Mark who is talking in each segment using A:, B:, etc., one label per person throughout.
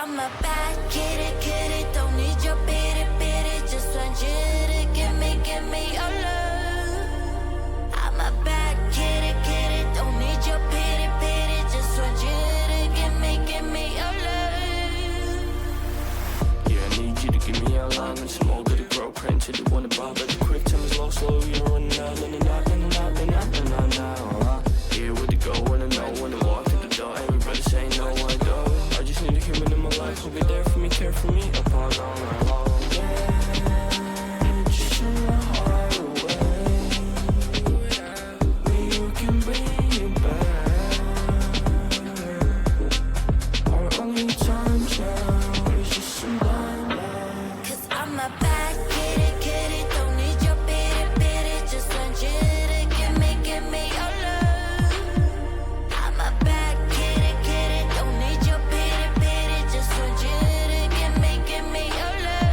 A: I'm a bad kitty, don't need your pity, just want you to give me your love. I'm a bad kitty, don't need your pity, just want you to give me your love.
B: Yeah, I need you to give me your love and some more good to grow, praying to the one above. But the quick time is low, slow, you're running out, running out, running out, running out, running out. Yeah, where to go, when I know, when I walk through the door, everybody say no, I go. I just need a human in my life who'll be there for me, care for me, upon all my long. Yeah, just in my heart away. You can bring it back. Our only time now is just some blind light.
A: 'Cause I'm a bad kitty, don't need your pity, just want you to give me your love. I'm a bad kitty, don't need your pity, just want you to give me your love.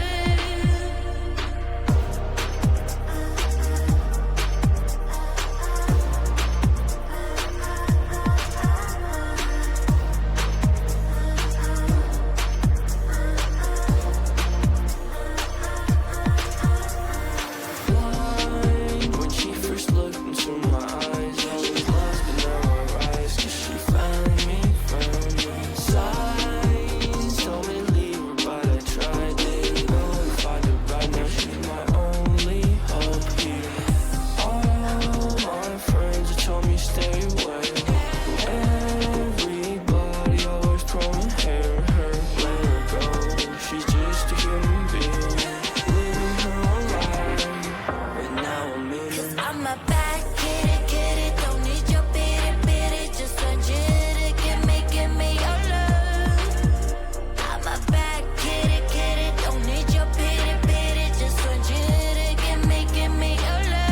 B: 'When she first looked into my eyes, I was lost, but now I rise, 'cause she found me signs told me to leave her, but I tried, didn't know if I did right. Now she's my only hope here. All my friends have told me stay away. Everybody always throwing her, let her go. She's just a human being, living her own life. But now I'm in it.
A: I'm a bad kitty, don't need your pity, just want you to give me your love. I'm a bad kitty, don't need your pity, just want you to give me your love.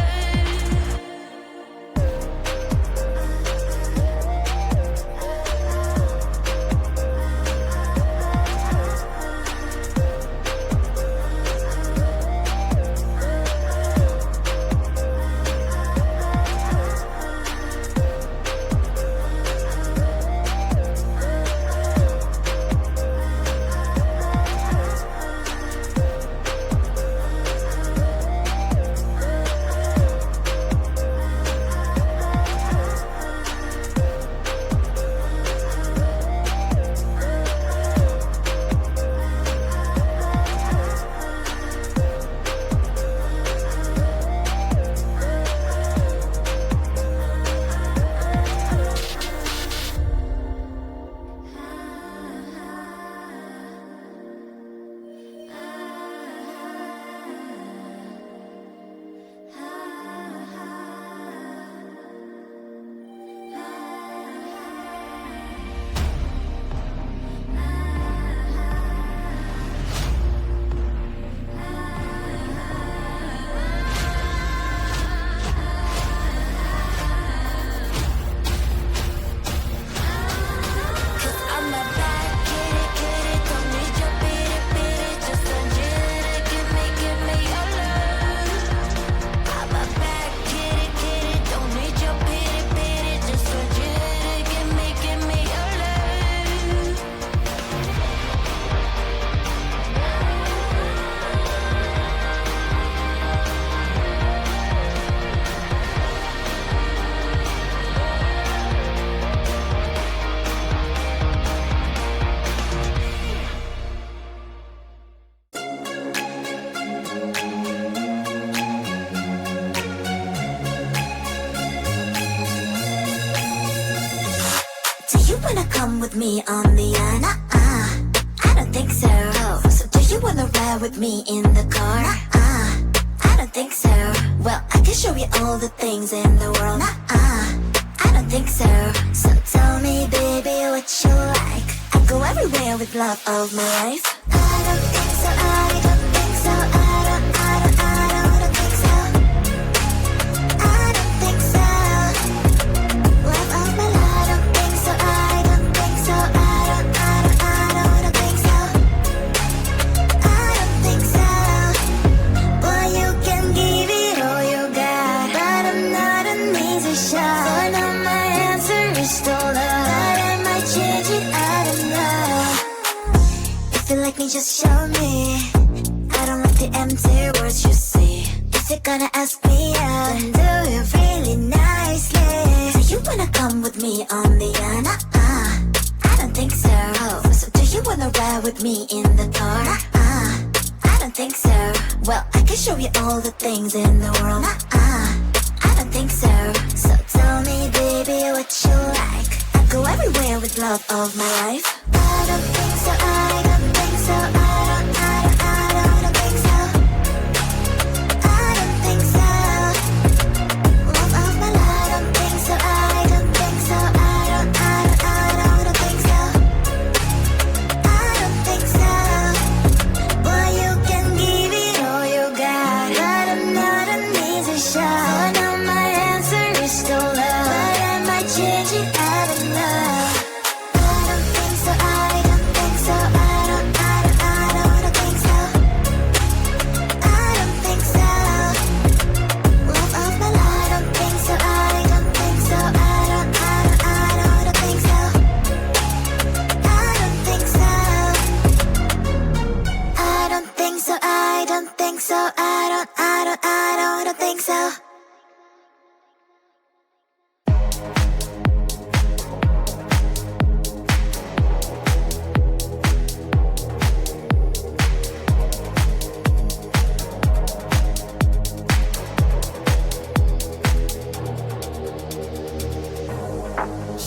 C: Do you wanna come with me on the yacht? I don't think so. So do you wanna ride with me in the car? I don't think so. Well, I can show you all the things in the world. I don't think so. So tell me, baby, what you like. I go everywhere with love of my life. I don't think so. I don't think so. I don't think so. I don't think so. Love of my life. I don't think so. I don't think so. I don't think so. I don't think so. Well, you can give it all you got, but I'm not an easy shot. So now my answer is still no. But I might change it. I don't know. me, just show me. I don't like the empty words you see. If you're gonna ask me out, then do it really nicely. Do you wanna come with me on the I don't think so. So do you wanna ride with me in the car? I don't think so. Well, I can show you all the things in the world. I don't think so. So tell me, baby, what you like. I go everywhere with love of my life. I don't think so. I don't think so. I don't think so. I don't think so. Love of my life. I don't think so. I don't think so. I don't think so. I don't think so. Boy, you can give it all you got, but I'm not an easy shot. So now my answer is still love, but I might change it out of love. I don't think so. I don't think so. I don't think so. I don't think so. Love of my life. I don't think so. I don't think so. I don't think so. I don't think so. I don't think so. I don't think so. I don't think so.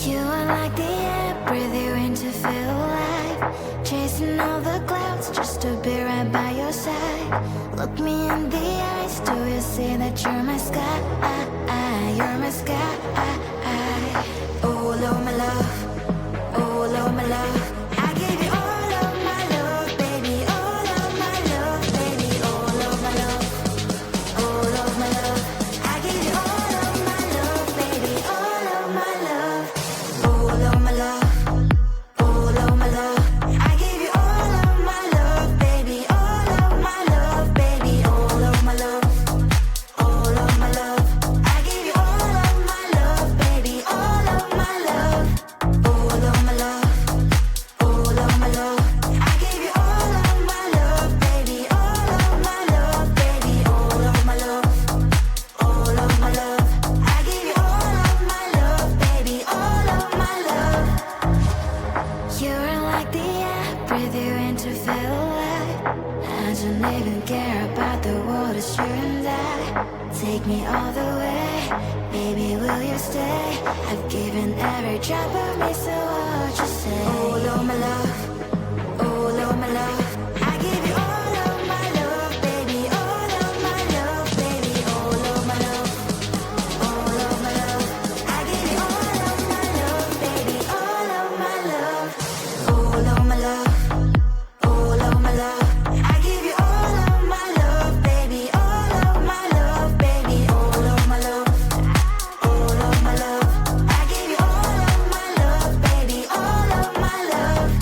C: You are like the air, breathe you in to feel alive. Chasing all the clouds just to be right by your side. Look me in the eyes, do you see that you're my sky? You're my sky. Oh, Lord, my love. Oh, Lord, my love. I give you all of my love, baby. All of my love, baby. All of my love. All of my love. I give you all of my love, baby. All of my love. All of my love. All of my love. I give you all of my love, baby. All of my love, baby. All of my love. All of my love. I give you all of my love, baby. All of my love. All of my love. All of my love. I give you all of my love, baby. All of my love, baby. All of my love. All of my love. I give you all of my love, baby. All of my love. You're like the air, breathe you in to feel alive. I don't even care about the world, it's you and I. Take me all the way, baby, will you stay? I've given every drop of me, so what you say? Oh, Lord, my love. Oh, Lord, my love. I give you all of my love, baby. All of my love, baby. All of my love. All of my love. I give you all of my love, baby. All of my love. All of my love. All of my love. I give you all of my love, baby. All of my love, baby. All of my love. All of my love. I give you all of my love, baby. All of my love.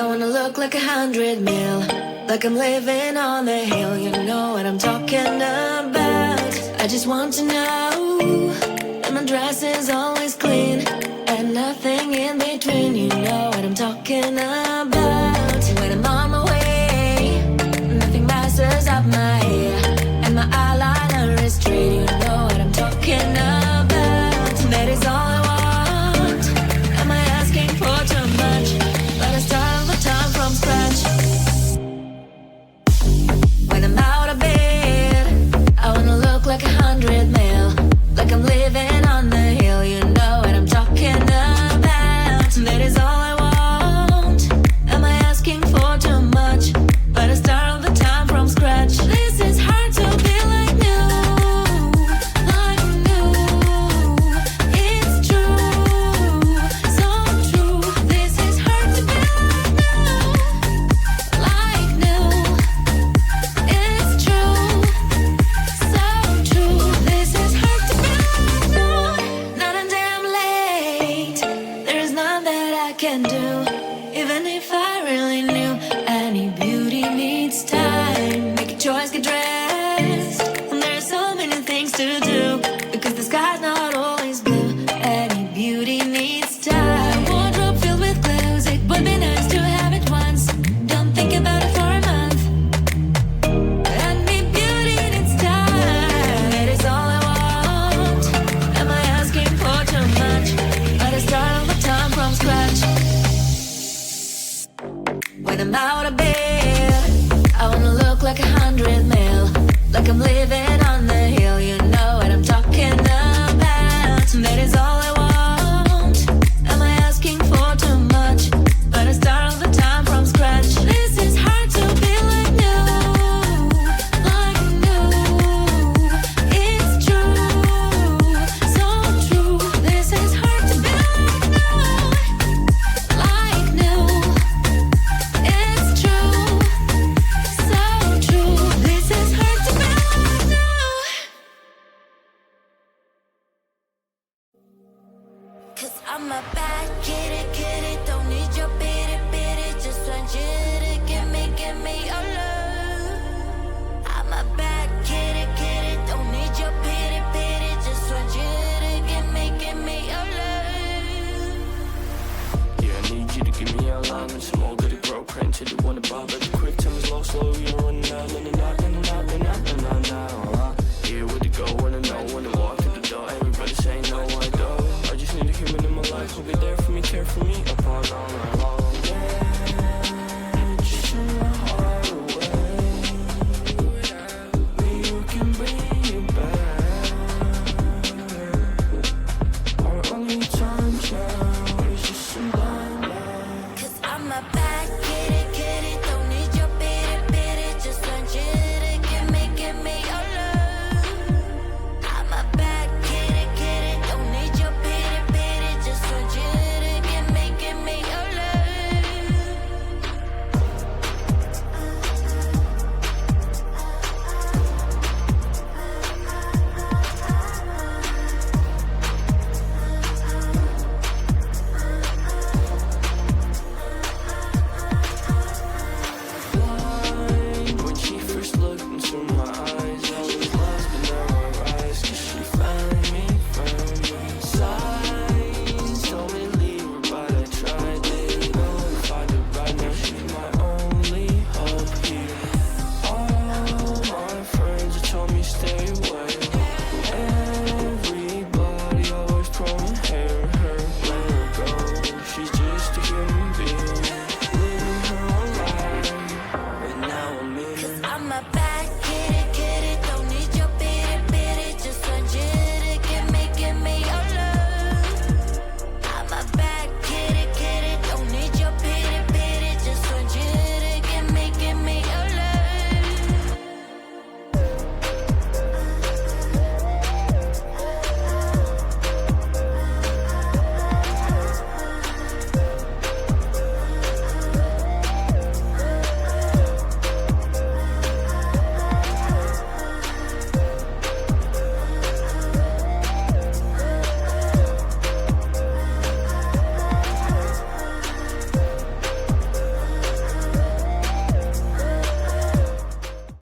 D: I wanna look like 100 mil, like I'm living on the hill. You know what I'm talking about. I just want to know that my dress is always clean and nothing in between. You know what I'm talking about. When I'm on my way, nothing messes up my hair, and my eyeliner is straight. You know what I'm talking about. That is all I want. Am I asking for too much? Let us start all the time from scratch. When I'm out of bed, I wanna look like 100 mil, like I'm living on the hill. You know what I'm talking about. That is all I want. Am I asking for too much? Let us start all the time from scratch. This is hard to be like new, like new. It's true, so true. This is hard to be like new, it's true, so true. This is hard to be like new. Not a damn late. There's none that I can do, even if I really knew. Any beauty needs time. Make a choice, get dressed, and there's so many things to do, because the sky's not always blue. Any beauty needs time. Wardrobe filled with clothes, it would be nice to have it once. Don't think about it for a month. Any beauty needs time. That is all I want. Am I asking for too much? Let us start all the time from scratch. When I'm out of bed, I wanna look like 100 mil, like I'm living on the hill. You know what I'm talking about. That is all I want. Am I asking for too much? Let us start all the time from scratch. This is hard to be like new, like new. It's true, so true. This is hard to be like new. It's true, so true. This is hard to be like new.
A: 'Cause I'm a bad kitty, don't need your bitty, just want you to give me your love. I'm a bad kitty, don't need your pity, just want you to give me your love.
B: Yeah, I need you to give me your alignment, some more goody grow printed. You want to bar, but the quick time is low, slow, you're running out.